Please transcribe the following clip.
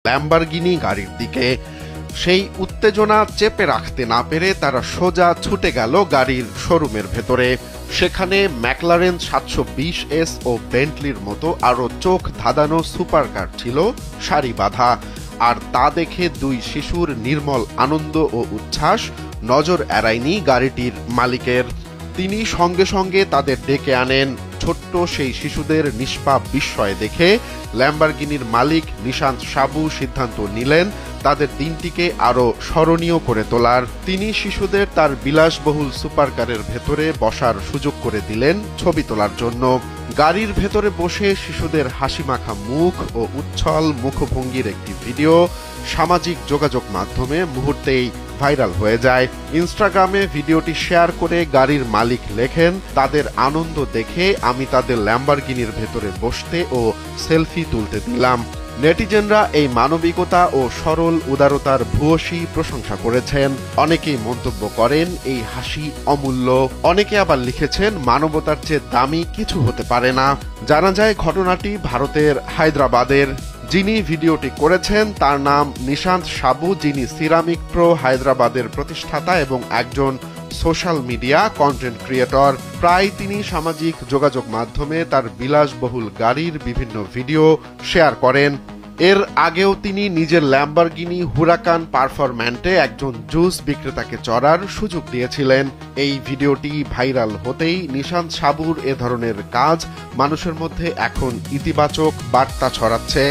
Lamborghini গাড়ির দিকে। সেই উত্তেজনা চেপে রাখতে না পেরে তারা সোজা ছুটে গেল গাড়ির শোরুমের ভেতরে। সেখানে ম্যাকলারেন 720S ও বেন্টলির মতো আরও চোখ ধাঁধানো সুপারকার ছিল সারি বাঁধা। আর তা দেখে দুই শিশুর নির্মল আনন্দ ও উচ্ছ্বাস নজর এড়ায়নি গাড়িটির মালিকের। তিনি সঙ্গে সঙ্গে তাদের ডেকে আনেন। ছোট্ট সেই শিশুদের নিষ্পাপ বিস্ময় দেখে ল্যাম্বরগিনির মালিক নিশান্ত সাবু সিদ্ধান্ত নিলেন তাদের দিনটিকে আরও স্মরণীয় করে তোলার। তিনি শিশুদের তার বিলাসবহুল সুপারকারের ভেতরে বসার সুযোগ করে দিলেন ছবি তোলার জন্য। গাড়ির ভেতরে বসে শিশুদের হাসিমাখা মুখ ও উচ্ছল মুখভঙ্গির একটি ভিডিও সামাজিক যোগাযোগ মাধ্যমে মুহূর্তেই ভাইরাল হয়ে যায়। ইনস্টাগ্রামে ভিডিওটি শেয়ার করে গাড়ির মালিক লেখেন, তাদের আনন্দ দেখে আমি তাদের ল্যাম্বরগিনির ভেতরে বসতে ও সেলফি তুলতে দিলাম। নেটিজেনরা এই মানবিকতা ও সরল উদারতার ভূয়সী প্রশংসা করেছেন। অনেকেই মন্তব্য করেন এই হাসি অমূল্য। অনেকে আবার লিখেছেন মানবতার চেয়ে দামি কিছু হতে পারে না। জানা যায় ঘটনাটি ভারতের হায়দ্রাবাদের। যিনি ভিডিওটি করেছেন তার নাম নিশান্ত সাবু, যিনি সিরামিক প্রো হায়দ্রাবাদের প্রতিষ্ঠাতা এবং একজন সোশ্যাল মিডিয়া কন্টেন্ট ক্রিয়েটর। প্রায় তিনি সামাজিক যোগাযোগ মাধ্যমে তার বিলাসবহুল গাড়ির বিভিন্ন ভিডিও শেয়ার করেন। এর আগেও তিনি নিজের ল্যাম্বরগিনি হুরাকান পারফরম্যান্টে একজন জুস বিক্রেতাকে চড়ার সুযোগ দিয়েছিলেন। এই ভিডিওটি ভাইরাল হতেই নিশান্ত সাবুর এ ধরনের কাজ মানুষের মধ্যে এখন ইতিবাচক বার্তা ছড়াচ্ছে।